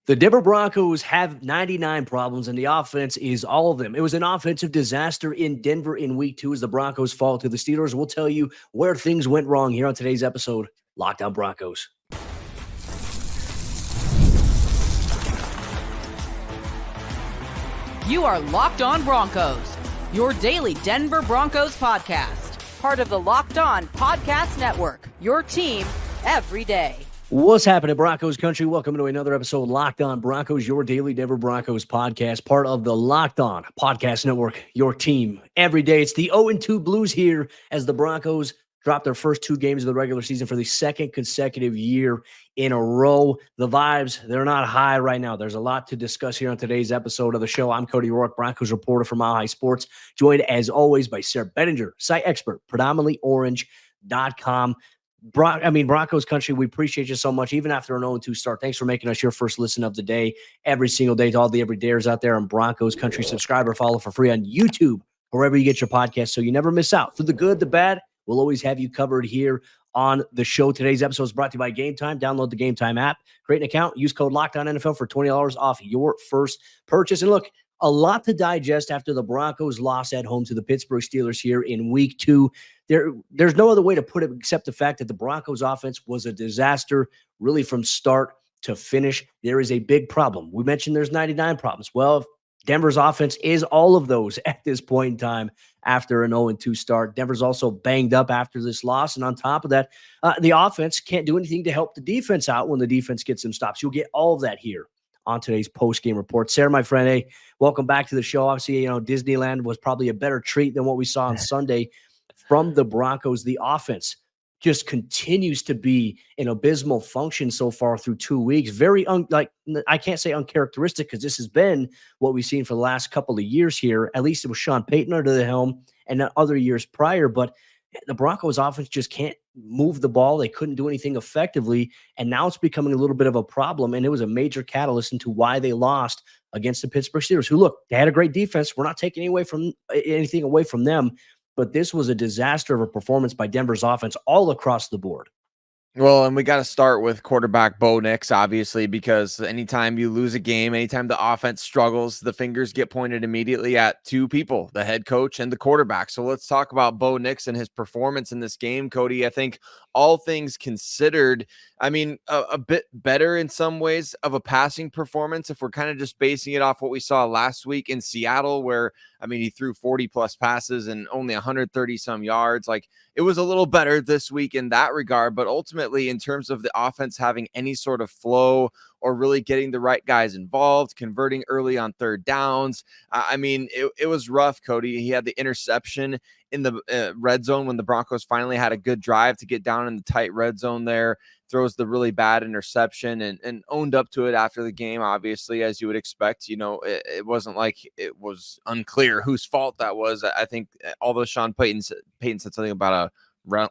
The Denver Broncos have 99 problems, and the offense is all of them. It was an offensive disaster in Denver in week 2 as the Broncos fall to the Steelers. We'll tell you where things went wrong here on today's episode, Locked On Broncos. You are Locked On Broncos, your daily Denver Broncos podcast. Part of the Locked On Podcast Network, your team every day. What's happening, Broncos Country? Welcome to another episode of Locked On Broncos, your daily Denver Broncos podcast, part of the Locked On Podcast Network, your team every day. It's the 0-2 Blues here as the Broncos drop their first 2 games of the regular season for the second consecutive year in a row. The vibes, they're not high right now. There's a lot to discuss here on today's episode of the show. I'm Cody Roark, Broncos reporter for Mile High Sports, joined as always by Sayre Bedinger, site expert, predominantlyorange.com. Broncos Country, we appreciate you so much, even after an 0-2 start. Thanks for making us your first listen of the day every single day. To all the everydayers out there on Broncos Country, subscribe or follow for free on YouTube, wherever you get your podcast, so you never miss out. Through the good, the bad, we'll always have you covered here on the show. Today's episode is brought to you by Game Time. Download the Game Time app, create an account, use code LOCKEDONNFL for $20 off your first purchase. And look, a lot to digest after the Broncos loss at home to the Pittsburgh Steelers here in week 2. There's no other way to put it except the fact that the Broncos offense was a disaster, really from start to finish. There is a big problem. We mentioned there's 99 problems. Well, Denver's offense is all of those at this point in time after an 0-2 start. Denver's also banged up after this loss. And on top of that, the offense can't do anything to help the defense out when the defense gets some stops. You'll get all of that here on today's post-game report. Sayre, my friend, hey, welcome back to the show. Obviously, Disneyland was probably a better treat than what we saw on Sunday from the Broncos. The offense just continues to be an abysmal function so far through 2 weeks. Very, I can't say uncharacteristic, because this has been what we've seen for the last couple of years here. At least it was Sean Payton under the helm and other years prior. But the Broncos offense just can't move the ball. They couldn't do anything effectively. And now it's becoming a little bit of a problem. And it was a major catalyst into why they lost against the Pittsburgh Steelers, who, look, they had a great defense. We're not taking anything away from them. But this was a disaster of a performance by Denver's offense all across the board. Well, and we got to start with quarterback Bo Nix, obviously, because anytime you lose a game, anytime the offense struggles, the fingers get pointed immediately at 2 people, the head coach and the quarterback. So let's talk about Bo Nix and his performance in this game, Cody. I think all things considered, a bit better in some ways of a passing performance if we're kind of just basing it off what we saw last week in Seattle, where, he threw 40-plus passes and only 130-some yards. Like, it was a little better this week in that regard, but ultimately in terms of the offense having any sort of flow or really getting the right guys involved, converting early on third downs, it was rough, Cody. He had the interception in the red zone when the Broncos finally had a good drive to get down in the tight red zone there, throws the really bad interception and owned up to it after the game, obviously, as you would expect. It wasn't like it was unclear whose fault that was. I think although Sean Payton said something about a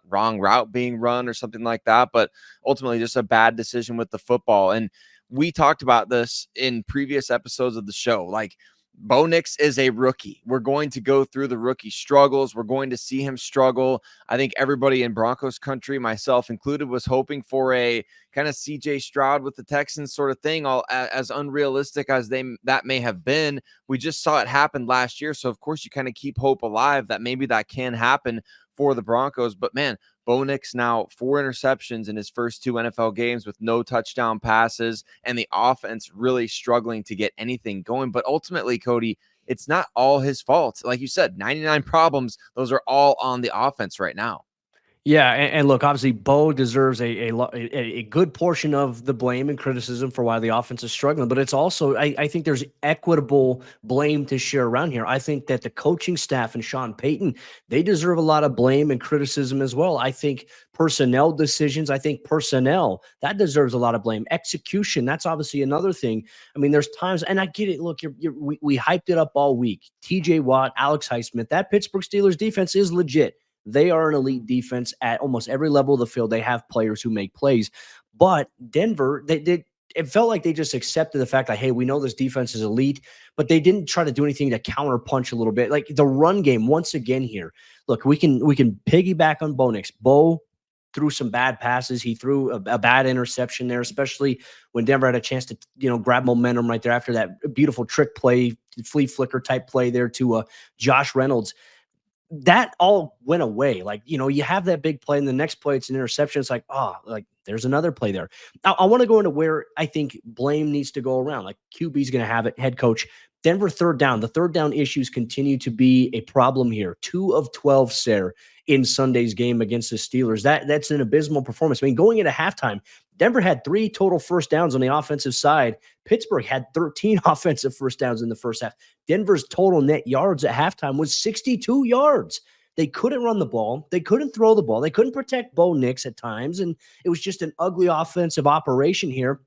wrong route being run or something like that, but ultimately just a bad decision with the football. And we talked about this in previous episodes of the show. Like, Bo Nix is a rookie. We're going to go through the rookie struggles. We're going to see him struggle. I think everybody in Broncos country, myself included, was hoping for a kind of CJ Stroud with the Texans sort of thing, all as unrealistic as that may have been. We just saw it happen last year. So of course you kind of keep hope alive that maybe that can happen for the Broncos. But man, Bo Nix now 4 interceptions in his first 2 NFL games with no touchdown passes, and the offense really struggling to get anything going. But ultimately, Cody, it's not all his fault. Like you said, 99 problems. Those are all on the offense right now. Yeah, and look, obviously, Bo deserves a good portion of the blame and criticism for why the offense is struggling. But it's also, I think there's equitable blame to share around here. I think that the coaching staff and Sean Payton, they deserve a lot of blame and criticism as well. I think personnel decisions, personnel, that deserves a lot of blame. Execution, that's obviously another thing. There's times, and I get it, look, we hyped it up all week. TJ Watt, Alex Highsmith, that Pittsburgh Steelers defense is legit. They are an elite defense at almost every level of the field. They have players who make plays. But Denver, it felt like they just accepted the fact that, hey, we know this defense is elite, but they didn't try to do anything to counterpunch a little bit. Like the run game, once again here. Look, we can piggyback on Bo Nix. Bo threw some bad passes. He threw a bad interception there, especially when Denver had a chance to, grab momentum right there after that beautiful trick play, flea flicker type play there to Josh Reynolds. That all went away. Like, you have that big play and the next play, it's an interception. It's like, there's another play there. I want to go into where I think blame needs to go around. Like QB's going to have it, head coach. Denver third down. The third down issues continue to be a problem here. 2 of 12, Sayre, in Sunday's game against the Steelers. That's an abysmal performance. I mean, going into halftime, Denver had 3 total first downs on the offensive side. Pittsburgh had 13 offensive first downs in the first half. Denver's total net yards at halftime was 62 yards. They couldn't run the ball. They couldn't throw the ball. They couldn't protect Bo Nix at times. And it was just an ugly offensive operation here.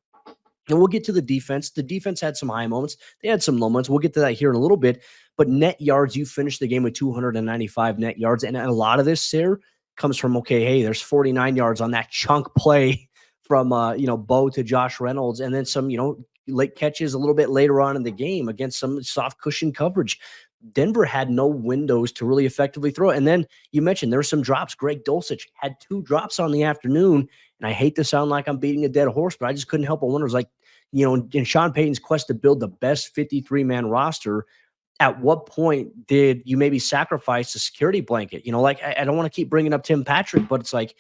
And we'll get to the defense. The defense had some high moments. They had some low moments. We'll get to that here in a little bit. But net yards, you finished the game with 295 net yards. And a lot of this, Sayre, comes from, there's 49 yards on that chunk play from, Bo to Josh Reynolds. And then some, late catches a little bit later on in the game against some soft cushion coverage. Denver had no windows to really effectively throw it. And then you mentioned there were some drops. Greg Dulcich had 2 drops on the afternoon. And I hate to sound like I'm beating a dead horse, but I just couldn't help but wonder. It was like, in Sean Payton's quest to build the best 53-man roster, at what point did you maybe sacrifice the security blanket? I don't want to keep bringing up Tim Patrick, but it's like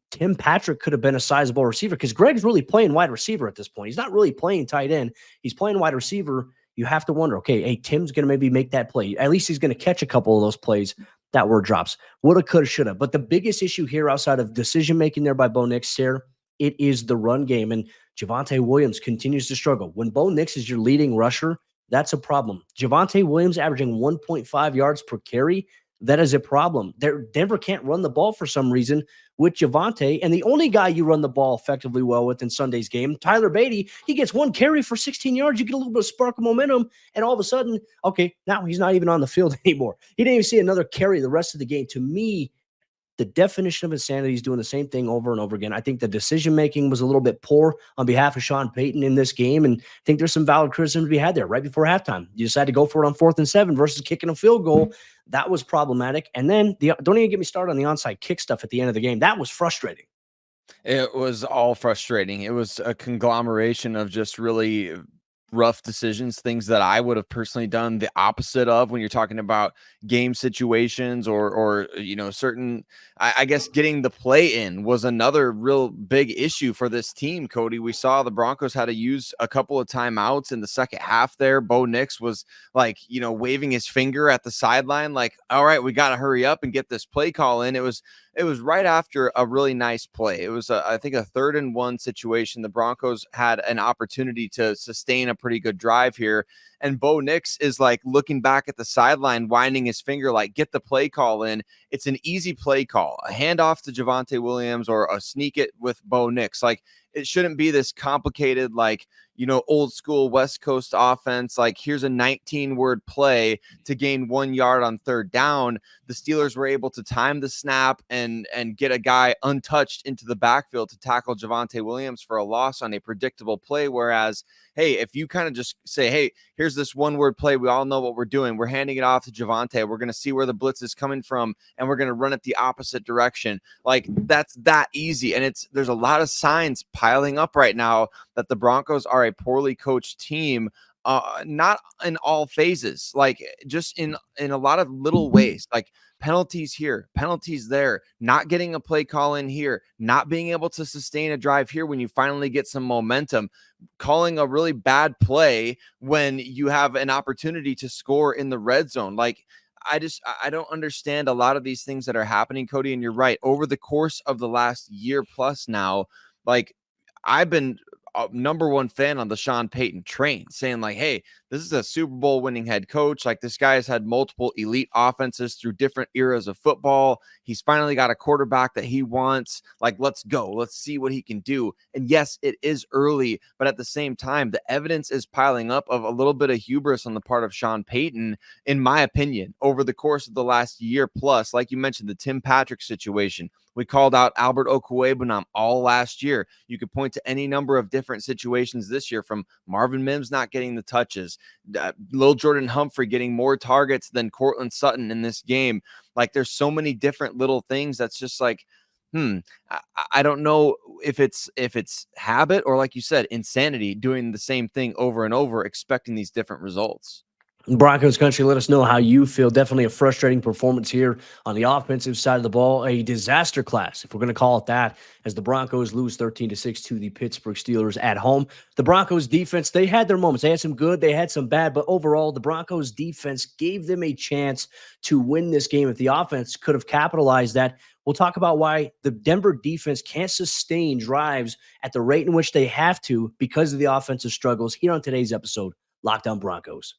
Tim Patrick could have been a sizable receiver because Greg's really playing wide receiver at this point. He's not really playing tight end. He's playing wide receiver. You have to wonder, Tim's going to maybe make that play. At least he's going to catch a couple of those plays that were drops. Woulda, coulda, shoulda. But the biggest issue here outside of decision-making there by Bo Nix, Sayre, it is the run game. And Javonte Williams continues to struggle. When Bo Nix is your leading rusher, that's a problem. Javonte Williams averaging 1.5 yards per carry, that is a problem. Denver can't run the ball for some reason with Javonte. And the only guy you run the ball effectively well with in Sunday's game, Tyler Beatty, he gets 1 carry for 16 yards. You get a little bit of spark of momentum. And all of a sudden, now he's not even on the field anymore. He didn't even see another carry the rest of the game. To me, the definition of insanity is doing the same thing over and over again. I think the decision-making was a little bit poor on behalf of Sean Payton in this game, and I think there's some valid criticism to be had there right before halftime. You decided to go for it on 4th and 7 versus kicking a field goal. That was problematic. And then don't even get me started on the onside kick stuff at the end of the game. That was frustrating. It was all frustrating. It was a conglomeration of just really rough decisions, things that I would have personally done the opposite of when you're talking about game situations or certain, I guess getting the play in was another real big issue for this team, Cody. We saw the Broncos had to use a couple of timeouts in the second half there. Bo Nix was waving his finger at the sideline like, all right, we got to hurry up and get this play call in. It was right after a really nice play. It was, I think, a 3rd and 1 situation. The Broncos had an opportunity to sustain a pretty good drive here. And Bo Nix is looking back at the sideline, winding his finger, get the play call in. It's an easy play call, a handoff to Javonte Williams or a sneak it with Bo Nix. It shouldn't be this complicated, old school West Coast offense. Here's a 19-word play to gain 1 yard on 3rd down. The Steelers were able to time the snap and get a guy untouched into the backfield to tackle Javonte Williams for a loss on a predictable play. Whereas, hey, if you kind of just say, hey, here's this 1-word play, we all know what we're doing. We're handing it off to Javonte. We're going to see where the blitz is coming from, and we're going to run it the opposite direction. That's that easy. And there's a lot of signs piling up right now that the Broncos are a poorly coached team. Not in all phases, just in a lot of little ways, penalties here, penalties there, not getting a play call in here, not being able to sustain a drive here when you finally get some momentum, calling a really bad play when you have an opportunity to score in the red zone. I don't understand a lot of these things that are happening, Cody. And you're right. Over the course of the last year plus now, I've been number one fan on the Sean Payton train, saying hey, this is a Super Bowl winning head coach. This guy has had multiple elite offenses through different eras of football. He's finally got a quarterback that he wants. Let's go. Let's see what he can do. And yes, it is early, but at the same time, the evidence is piling up of a little bit of hubris on the part of Sean Payton, in my opinion, over the course of the last year plus. Like you mentioned, the Tim Patrick situation. We called out Albert Okwuegbunam all last year. You could point to any number of different situations this year, from Marvin Mims not getting the touches, Lil Jordan Humphrey getting more targets than Cortland Sutton in this game. There's so many different little things that's just I don't know if it's habit or, like you said, insanity, doing the same thing over and over, expecting these different results. Broncos country, let us know how you feel. Definitely a frustrating performance here on the offensive side of the ball. A disaster class, if we're going to call it that, as the Broncos lose 13-6 to the Pittsburgh Steelers at home. The Broncos defense, they had their moments. They had some good, they had some bad, but overall, the Broncos defense gave them a chance to win this game. If the offense could have capitalized that, we'll talk about why the Denver defense can't sustain drives at the rate in which they have to because of the offensive struggles here on today's episode, Locked On Broncos.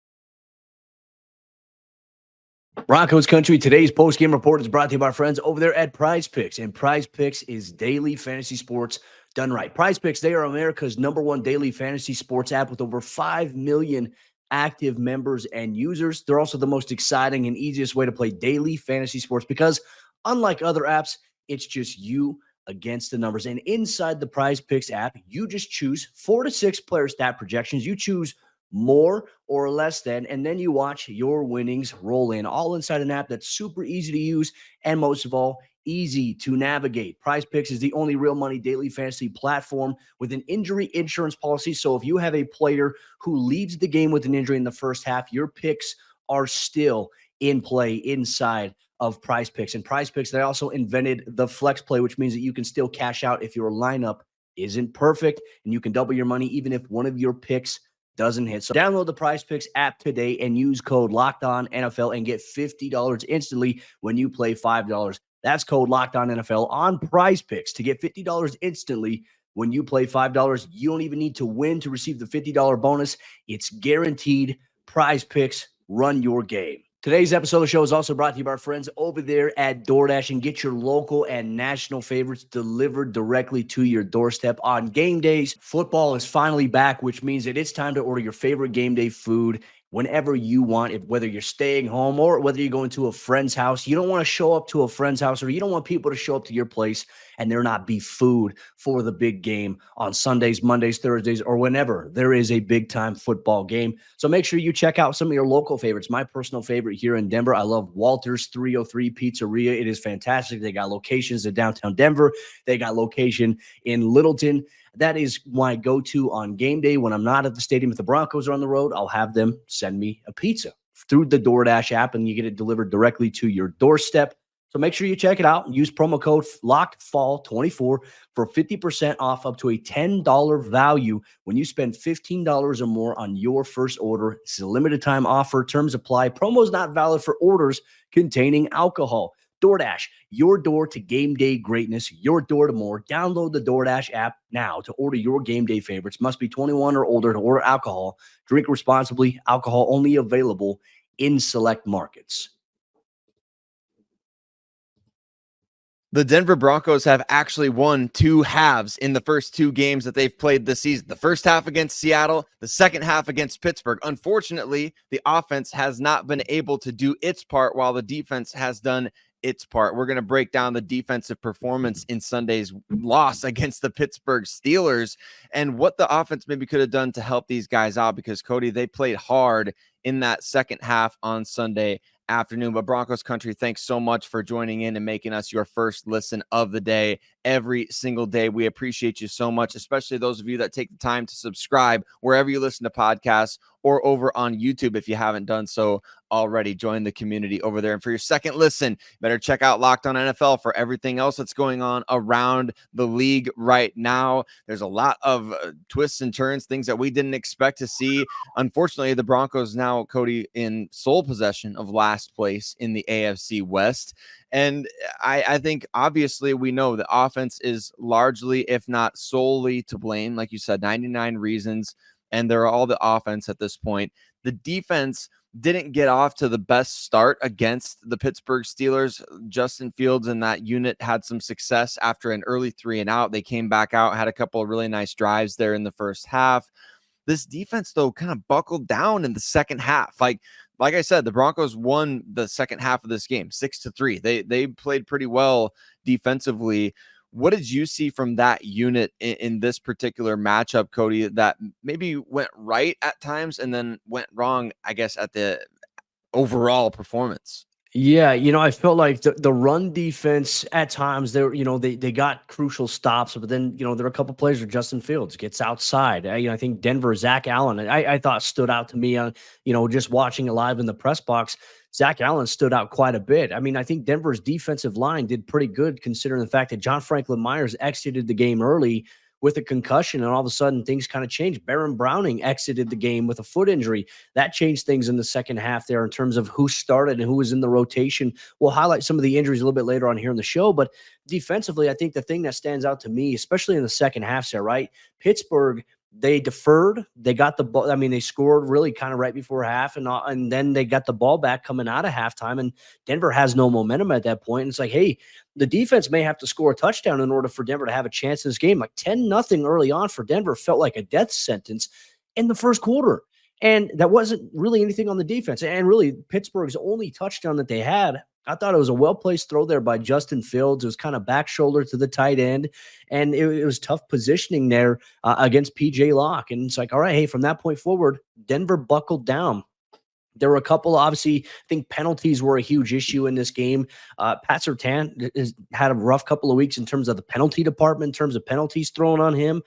Broncos country, today's post-game report is brought to you by our friends over there at Prize Picks. And Prize Picks is daily fantasy sports done right. Prize Picks, they are America's #1 daily fantasy sports app with over 5 million active members and users. They're also the most exciting and easiest way to play daily fantasy sports because unlike other apps, it's just you against the numbers. And inside the Prize Picks app, you just choose 4 to 6 player stat projections. You choose more or less than, and then you watch your winnings roll in, all inside an app that's super easy to use and most of all, easy to navigate. Prize Picks is the only real money daily fantasy platform with an injury insurance policy. So if you have a player who leaves the game with an injury in the first half, your picks are still in play inside of Prize Picks. And Prize Picks, they also invented the flex play, which means that you can still cash out if your lineup isn't perfect, and you can double your money even if one of your picks doesn't hit. So download the Prize Picks app today and use code LOCKEDONNFL and get $50 instantly when you play $5. That's code LOCKEDONNFL on Prize Picks to get $50 instantly when you play $5. You don't even need to win to receive the $50 bonus. It's guaranteed. Prize Picks, run your game. Today's episode of the show is also brought to you by our friends over there at DoorDash, and get your local and national favorites delivered directly to your doorstep on game days. Football is finally back, which means that it's time to order your favorite game day food whenever you want, whether you're staying home or whether you're going to a friend's house. You don't want to show up to a friend's house, or you don't want people to show up to your place and there not be food for the big game on Sundays, Mondays, Thursdays, or whenever there is a big time football game. So make sure you check out some of your local favorites. My personal favorite here in Denver, I love Walter's 303 Pizzeria. It is fantastic. They got locations in downtown Denver. They got location in Littleton. That is my go-to on game day. When I'm not at the stadium, if the Broncos are on the road, I'll have them send me a pizza through the DoorDash app, and you get it delivered directly to your doorstep. So make sure you check it out. Use promo code LOCKEDFALL24 for 50% off up to a $10 value when you spend $15 or more on your first order. It's a limited time offer. Terms apply. Promo is not valid for orders containing alcohol. DoorDash, your door to game day greatness, your door to more. Download the DoorDash app now to order your game day favorites. Must be 21 or older to order alcohol. Drink responsibly. Alcohol only available in select markets. The Denver Broncos have actually won 2 halves in the first 2 games that they've played this season. The first half against Seattle, the second half against Pittsburgh. Unfortunately, the offense has not been able to do its part while the defense has done its part. We're going to break down the defensive performance in Sunday's loss against the Pittsburgh Steelers and what the offense maybe could have done to help these guys out, because Cody, they played hard in that second half on Sunday afternoon. But Broncos country, thanks so much for joining in and making us your first listen of the day every single day. We appreciate you so much, especially those of you that take the time to subscribe wherever you listen to podcasts or over on YouTube. If you haven't done so already, join the community over there. And for your second listen, better check out Locked On NFL for everything else that's going on around the league right now. There's a lot of twists and turns, things that we didn't expect to see. Unfortunately, the Broncos now, Cody, in sole possession of last place in the AFC West. And I think obviously we know the offense is largely, if not solely, to blame. Like you said, 99 reasons, and they're all the offense at this point. The defense didn't get off to the best start against the Pittsburgh Steelers. Justin Fields and that unit had some success after an early 3-and-out. They came back out, had a couple of really nice drives there in the first half. This defense, though, kind of buckled down in the second half. Like I said, the Broncos won the second half of this game 6-3. They played pretty well defensively. What did you see from that unit in this particular matchup, Cody, that maybe went right at times and then went wrong, I guess, at the overall performance? Yeah, I felt like the run defense at times they got crucial stops, but then there are a couple plays where Justin Fields gets outside. I think Denver Zach Allen I thought stood out to me on just watching it live in the press box. Zach Allen stood out quite a bit. I mean, I think Denver's defensive line did pretty good considering the fact that John Franklin Myers exited the game early with a concussion, and all of a sudden things kind of changed. Baron Browning exited the game with a foot injury. That changed things in the second half there in terms of who started and who was in the rotation. We'll highlight some of the injuries a little bit later on here in the show, but defensively, I think the thing that stands out to me, especially in the second half, there, right? Pittsburgh, they deferred. They got the ball. I mean, they scored really kind of right before half, and then they got the ball back coming out of halftime. And Denver has no momentum at that point. And it's like, hey, the defense may have to score a touchdown in order for Denver to have a chance in this game. Like 10-0 early on for Denver felt like a death sentence in the first quarter. And that wasn't really anything on the defense. And really, Pittsburgh's only touchdown that they had, I thought it was a well-placed throw there by Justin Fields. It was kind of back shoulder to the tight end, and it was tough positioning there against PJ Locke. And it's like, all right, hey, from that point forward, Denver buckled down. There were a couple, obviously, I think penalties were a huge issue in this game. Pat Surtain has had a rough couple of weeks in terms of the penalty department, in terms of penalties thrown on him.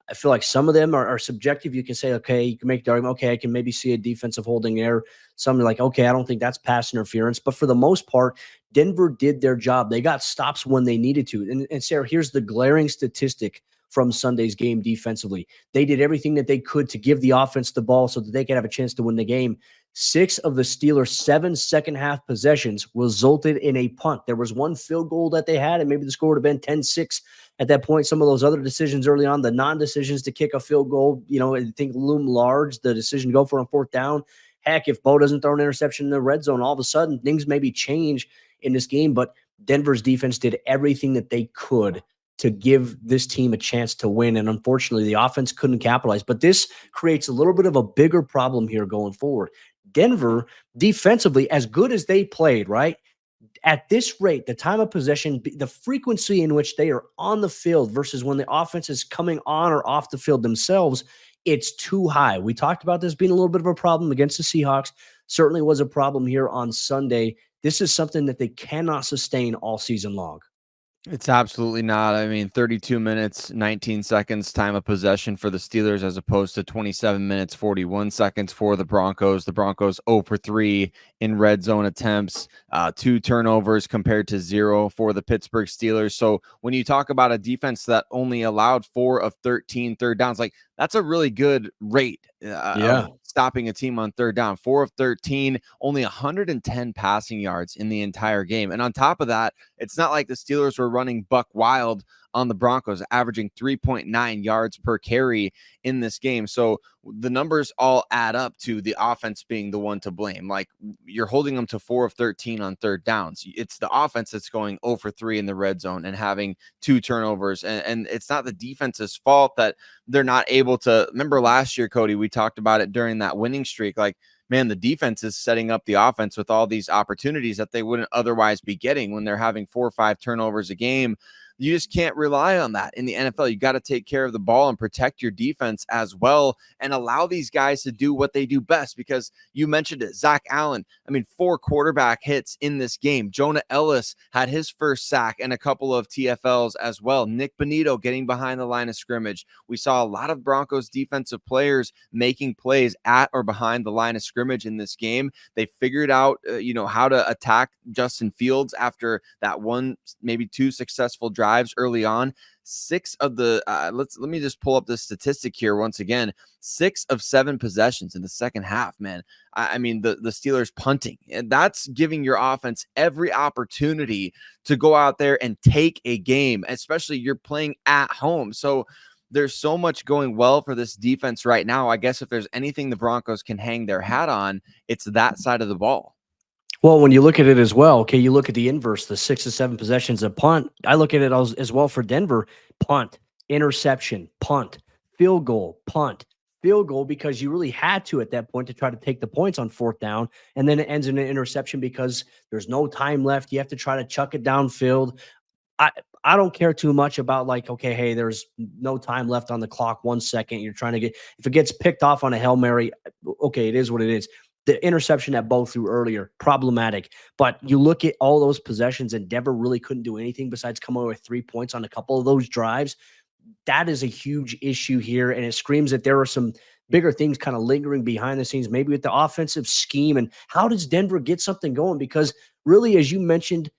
I feel like some of them are subjective. You can say, okay, you can make the argument, okay, I can maybe see a defensive holding there. Some are like, okay, I don't think that's pass interference. But for the most part, Denver did their job. They got stops when they needed to. And Sayre, here's the glaring statistic from Sunday's game defensively. They did everything that they could to give the offense the ball so that they could have a chance to win the game. 6 of the Steelers' 7 second-half possessions resulted in a punt. There was one field goal that they had, and maybe the score would have been 10-6 at that point. Some of those other decisions early on, the non-decisions to kick a field goal, I think loom large. The decision to go for a fourth down. Heck, if Bo doesn't throw an interception in the red zone, all of a sudden things maybe change in this game. But Denver's defense did everything that they could to give this team a chance to win. And unfortunately, the offense couldn't capitalize. But this creates a little bit of a bigger problem here going forward. Denver, defensively, as good as they played, right? At this rate, the time of possession, the frequency in which they are on the field versus when the offense is coming on or off the field themselves, it's too high. We talked about this being a little bit of a problem against the Seahawks. Certainly was a problem here on Sunday. This is something that they cannot sustain all season long. It's absolutely not. I mean, 32 minutes, 19 seconds time of possession for the Steelers as opposed to 27 minutes, 41 seconds for the Broncos. The Broncos 0 for 3 in red zone attempts, 2 turnovers compared to 0 for the Pittsburgh Steelers. So when you talk about a defense that only allowed 4 of 13 third downs, like that's a really good rate. Of stopping a team on third down. 4 of 13, only 110 passing yards in the entire game. And on top of that, it's not like the Steelers were running buck wild on the Broncos, averaging 3.9 yards per carry in this game. So the numbers all add up to the offense being the one to blame. Like you're holding them to 4 of 13 on third downs. It's the offense that's going 0 for 3 in the red zone and having 2 turnovers. And it's not the defense's fault that they're not able to. Remember last year, Cody, we talked about it during that winning streak. Like, man, the defense is setting up the offense with all these opportunities that they wouldn't otherwise be getting when they're having 4 or 5 turnovers a game. You just can't rely on that in the NFL. You got to take care of the ball and protect your defense as well and allow these guys to do what they do best, because you mentioned it. Zach Allen, 4 quarterback hits in this game. Jonah Ellis had his first sack and a couple of TFLs as well. Nick Bonito getting behind the line of scrimmage. We saw a lot of Broncos defensive players making plays at or behind the line of scrimmage in this game. They figured out, how to attack Justin Fields after that one, maybe 2 successful drives early on. 6 of the let me just pull up the statistic here once again. 6 of 7 possessions in the second half, man. I mean, the Steelers punting, and that's giving your offense every opportunity to go out there and take a game, especially you're playing at home. So there's so much going well for this defense right now. I guess if there's anything the Broncos can hang their hat on, it's that side of the ball. Well, when you look at it as well, okay, you look at the inverse, the 6 to 7 possessions of punt. I look at it as well for Denver: punt, interception, punt, field goal, punt, field goal, because you really had to at that point to try to take the points on fourth down. And then it ends in an interception because there's no time left. You have to try to chuck it downfield. I don't care too much about like, okay, hey, there's no time left on the clock, 1 second. You're trying to if it gets picked off on a Hail Mary, okay, it is what it is. The interception that Bo threw earlier, problematic. But you look at all those possessions, and Denver really couldn't do anything besides come away with 3 points on a couple of those drives. That is a huge issue here, and it screams that there are some bigger things kind of lingering behind the scenes, maybe with the offensive scheme. And how does Denver get something going? Because really, as you mentioned,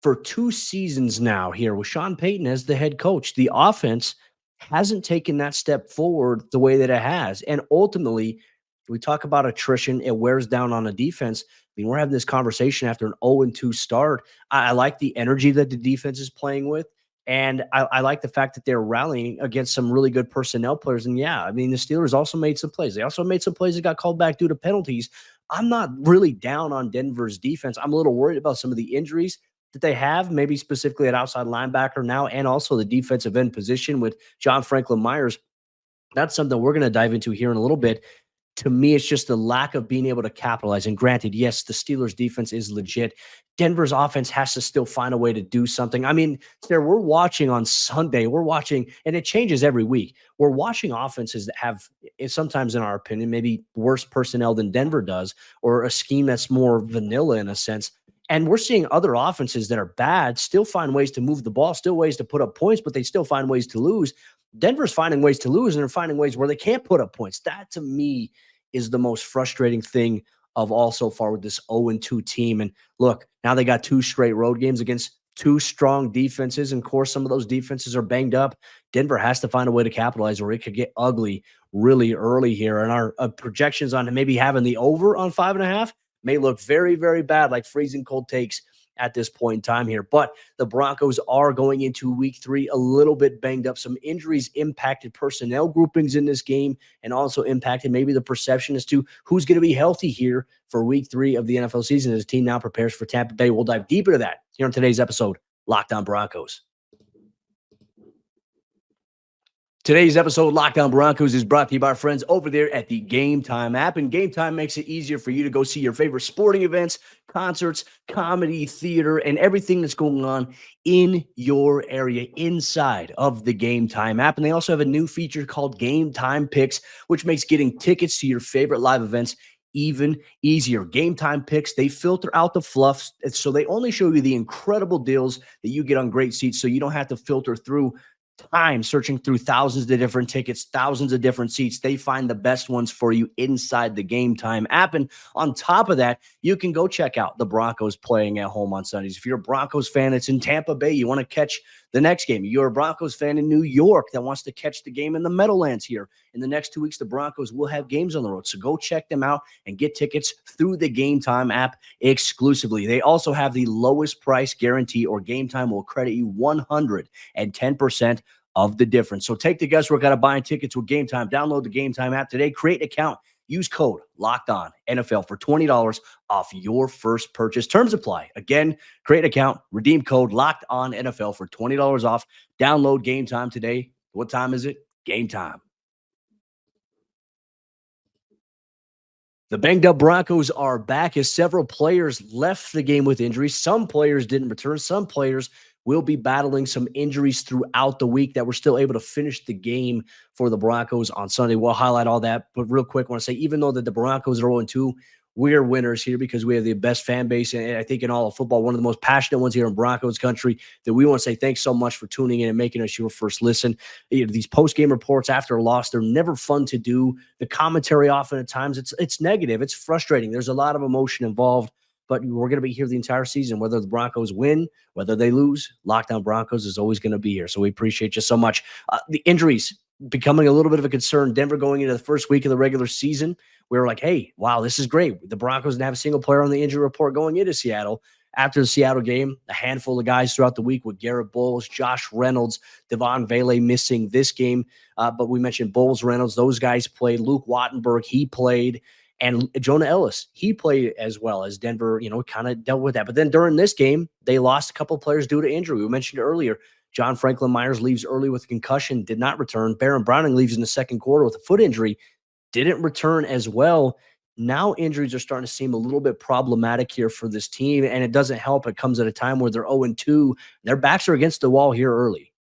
for 2 seasons now here with Sean Payton as the head coach, the offense hasn't taken that step forward the way that it has. And ultimately, we talk about attrition, it wears down on a defense. I mean, we're having this conversation after an 0-2 start. I like the energy that the defense is playing with. And I like the fact that they're rallying against some really good personnel players. And yeah, I mean, the Steelers also made some plays. They also made some plays that got called back due to penalties. I'm not really down on Denver's defense. I'm a little worried about some of the injuries that they have, maybe specifically at outside linebacker now, and also the defensive end position with John Franklin Myers. That's something we're going to dive into here in a little bit. To me, it's just the lack of being able to capitalize. And granted, yes, the Steelers' defense is legit. Denver's offense has to still find a way to do something. I mean, Sarah, we're watching on Sunday. We're watching, and it changes every week. We're watching offenses that have, sometimes in our opinion, maybe worse personnel than Denver does, or a scheme that's more vanilla in a sense. And we're seeing other offenses that are bad still find ways to move the ball, still ways to put up points, but they still find ways to lose. Denver's finding ways to lose, and they're finding ways where they can't put up points. That, to me, is the most frustrating thing of all so far with this 0-2 team. And look, now they got 2 straight road games against 2 strong defenses. And of course, some of those defenses are banged up. Denver has to find a way to capitalize, or it could get ugly really early here. And our projections on maybe having the over on 5.5 may look very, very bad, like freezing cold takes at this point in time here. But the Broncos are going into week 3 a little bit banged up. Some injuries impacted personnel groupings in this game, and also impacted maybe the perception as to who's going to be healthy here for week 3 of the NFL season as the team now prepares for Tampa Bay. We'll dive deep into that here on today's episode, Locked On Broncos. Today's episode, Locked On Broncos, is brought to you by our friends over there at the Game Time app. And Game Time makes it easier for you to go see your favorite sporting events, concerts, comedy, theater, and everything that's going on in your area inside of the Game Time app. And they also have a new feature called Game Time Picks, which makes getting tickets to your favorite live events even easier. Game Time Picks, they filter out the fluff, so they only show you the incredible deals that you get on great seats, so you don't have to filter through time searching through thousands of different tickets, thousands of different seats. They find the best ones for you inside the Game Time app. And on top of that, you can go check out the Broncos playing at home on Sundays. If you're a Broncos fan that's in Tampa Bay, you want to catch the next game. You're a Broncos fan in New York that wants to catch the game in the Meadowlands here. In the next 2 weeks, the Broncos will have games on the road. So go check them out and get tickets through the Game Time app exclusively. They also have the lowest price guarantee, or Game Time will credit you 110% of the difference. So take the guesswork out of buying tickets with Game Time. Download the Game Time app today. Create an account. Use code LOCKEDON NFL for $20 off your first purchase. Terms apply. Again, create an account. Redeem code LOCKEDON NFL for $20 off. Download Game Time today. What time is it? Game time. The banged up Broncos are back as several players left the game with injuries. Some players didn't return. Some players will be battling some injuries throughout the week that were still able to finish the game for the Broncos on Sunday. We'll highlight all that. But real quick, I want to say, even though that the Broncos are 0-2, we're winners here because we have the best fan base, and I think in all of football, one of the most passionate ones here in Broncos country, that we want to say thanks so much for tuning in and making us your first listen. You know, these post-game reports after a loss, they're never fun to do. The commentary often at times, it's negative. It's frustrating. There's a lot of emotion involved, but we're going to be here the entire season. Whether the Broncos win, whether they lose, Locked On Broncos is always going to be here. So we appreciate you so much. The injuries becoming a little bit of a concern. Denver going into the first week of the regular season, we were like, hey, wow, this is great. The Broncos didn't have a single player on the injury report going into Seattle. After the Seattle game, a handful of guys throughout the week with Garrett Bowles, Josh Reynolds, Devon Vele missing this game. But we mentioned Bowles, Reynolds, those guys played. Luke Wattenberg, he played. And Jonah Ellis, he played as well, as Denver, kind of dealt with that. But then during this game, they lost a couple of players due to injury. We mentioned earlier, John Franklin Myers leaves early with a concussion, did not return. Baron Browning leaves in the second quarter with a foot injury, didn't return as well. Now injuries are starting to seem a little bit problematic here for this team, and it doesn't help. It comes at a time where they're 0-2. Their backs are against the wall here early.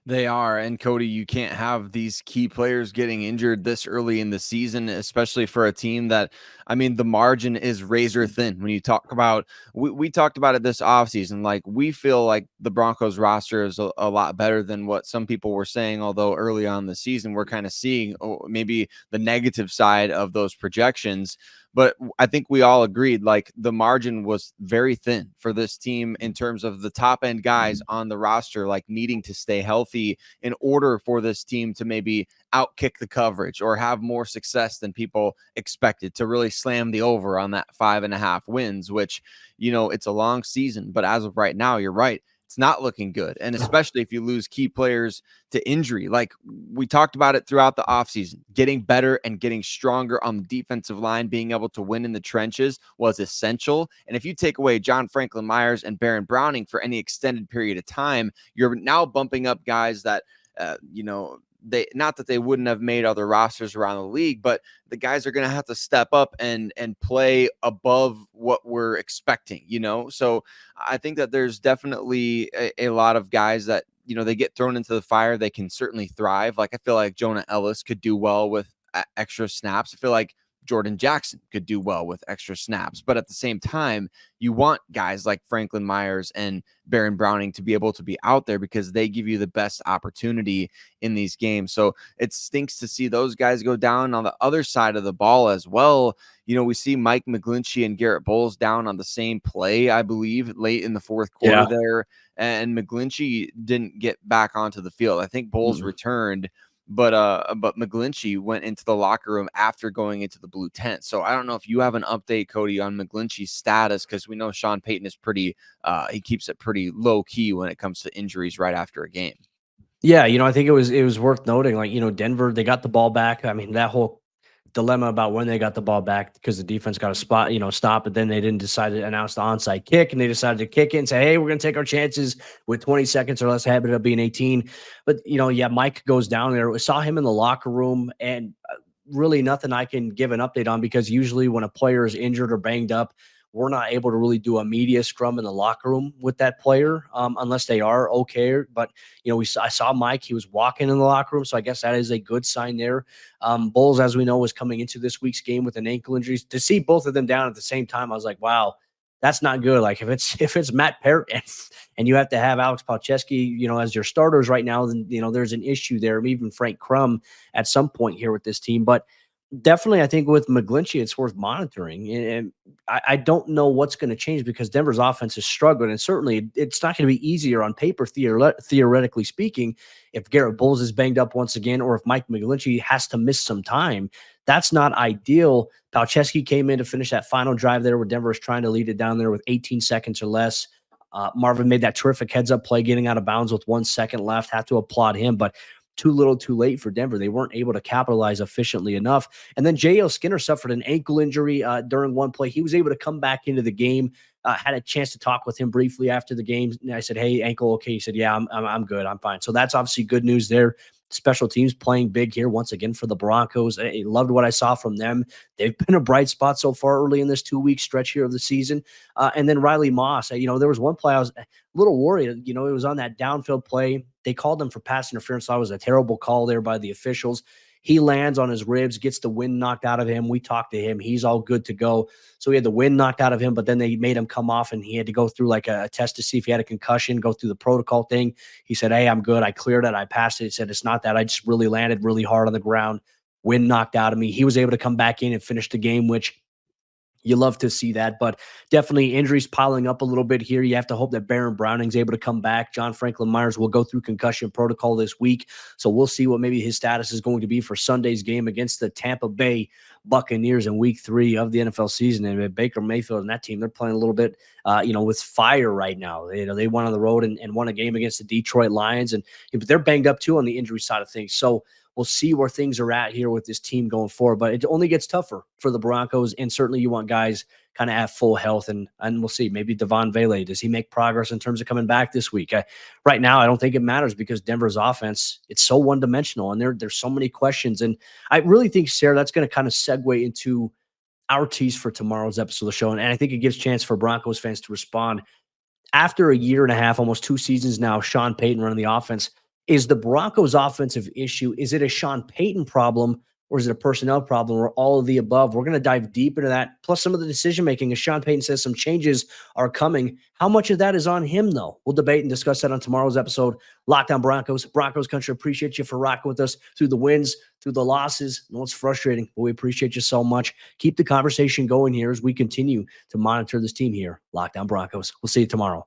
They are. And Cody, you can't have these key players getting injured this early in the season, especially for a team that, I mean, the margin is razor thin. When you talk about, we talked about it this offseason, like we feel like the Broncos roster is a lot better than what some people were saying. Although early on the season, we're kind of seeing maybe the negative side of those projections. But I think we all agreed like the margin was very thin for this team in terms of the top end guys on the roster, like needing to stay healthy in order for this team to maybe outkick the coverage or have more success than people expected, to really slam the over on that 5.5 wins, which, you know, it's a long season. But as of right now, you're right. It's not looking good. And especially if you lose key players to injury, like we talked about it throughout the offseason, getting better and getting stronger on the defensive line, being able to win in the trenches was essential. And if you take away John Franklin Myers and Baron Browning for any extended period of time, you're now bumping up guys that, you know, they, not that they wouldn't have made other rosters around the league, but the guys are going to have to step up and play above what we're expecting, you know? So I think that there's definitely a lot of guys that, you know, they get thrown into the fire. They can certainly thrive. Like, I feel like Jonah Ellis could do well with extra snaps. I feel like Jordan Jackson could do well with extra snaps. But at the same time, you want guys like Franklin Myers and Baron Browning to be able to be out there because they give you the best opportunity in these games. So it stinks to see those guys go down. On the other side of the ball as well, you know, we see Mike McGlinchey and Garrett Bowles down on the same play, I believe, late in the fourth quarter there. And McGlinchey didn't get back onto the field. I think Bowles returned, but McGlinchey went into the locker room after going into the blue tent. So I don't know if you have an update, Cody, on McGlinchey's status, because we know Sean Payton is pretty he keeps it pretty low key when it comes to injuries right after a game. Yeah, you know, I think it was worth noting, like, you know, Denver, they got the ball back. I mean, that whole dilemma about when they got the ball back because the defense got a spot, you know, stop, but then they didn't decide to announce the onside kick, and they decided to kick it and say, hey, we're going to take our chances with 20 seconds or less, have it up being 18. But, you know, yeah, Mike goes down there. We saw him in the locker room, and really nothing I can give an update on, because usually when a player is injured or banged up, we're not able to really do a media scrum in the locker room with that player, unless they are okay. But, you know, I saw Mike, he was walking in the locker room. So I guess that is a good sign there. Bowles, as we know, was coming into this week's game with an ankle injury. To see both of them down at the same time, I was like, wow, that's not good. Like, if it's Matt Parrott and you have to have Alex Palczewski, you know, as your starters right now, then, you know, there's an issue there. Even Frank Crum at some point here with this team. But definitely, I think with McGlinchey, it's worth monitoring. And I don't know what's going to change, because Denver's offense is struggling. And certainly it's not going to be easier on paper, theoretically speaking, if Garrett Bowles is banged up once again, or if Mike McGlinchey has to miss some time. That's not ideal. Palczewski came in to finish that final drive there where Denver is trying to lead it down there with 18 seconds or less. Marvin made that terrific heads-up play getting out of bounds with 1 second left. Have to applaud him. But too little too late for Denver. They weren't able to capitalize efficiently enough. And then J.L. Skinner suffered an ankle injury during one play. He was able to come back into the game. Had a chance to talk with him briefly after the game. And I said, hey, ankle okay? He said, yeah, I'm good. I'm fine. So that's obviously good news there. Special teams playing big here once again for the Broncos. I loved what I saw from them. They've been a bright spot so far early in this 2-week stretch here of the season. And then Riley Moss, you know, there was one play I was a little worried. You know, it was on that downfield play. They called him for pass interference. So that was a terrible call there by the officials. He lands on his ribs, gets the wind knocked out of him. We talked to him. He's all good to go. So he had the wind knocked out of him, but then they made him come off, and he had to go through like a test to see if he had a concussion, go through the protocol thing. He said, hey, I'm good. I cleared it. I passed it. He said, it's not that. I just really landed really hard on the ground. Wind knocked out of me. He was able to come back in and finish the game, which you love to see that. But definitely injuries piling up a little bit here. You have to hope that Baron Browning's able to come back. John Franklin Myers will go through concussion protocol this week. So we'll see what maybe his status is going to be for Sunday's game against the Tampa Bay Buccaneers in week 3 of the NFL season. And Baker Mayfield and that team, they're playing a little bit, you know, with fire right now. You know, they went on the road and won a game against the Detroit Lions, and but they're banged up too on the injury side of things. So we'll see where things are at here with this team going forward. But it only gets tougher for the Broncos, and certainly you want guys kind of at full health. And we'll see. Maybe Devon Vele, does he make progress in terms of coming back this week? Right now, I don't think it matters, because Denver's offense, it's so one-dimensional, and there's so many questions. And I really think, Sayre, that's going to kind of segue into our tease for tomorrow's episode of the show. And I think it gives chance for Broncos fans to respond. After a year and a half, almost 2 seasons now, Sean Payton running the offense, Is the Broncos offensive issue, is it a Sean Payton problem or is it a personnel problem or all of the above? We're going to dive deep into that. Plus some of the decision making, as Sean Payton says, some changes are coming. How much of that is on him, though? We'll debate and discuss that on tomorrow's episode. Lockdown Broncos, Broncos Country. Appreciate you for rocking with us through the wins, through the losses. I know it's frustrating, but we appreciate you so much. Keep the conversation going here as we continue to monitor this team here. Lockdown Broncos. We'll see you tomorrow.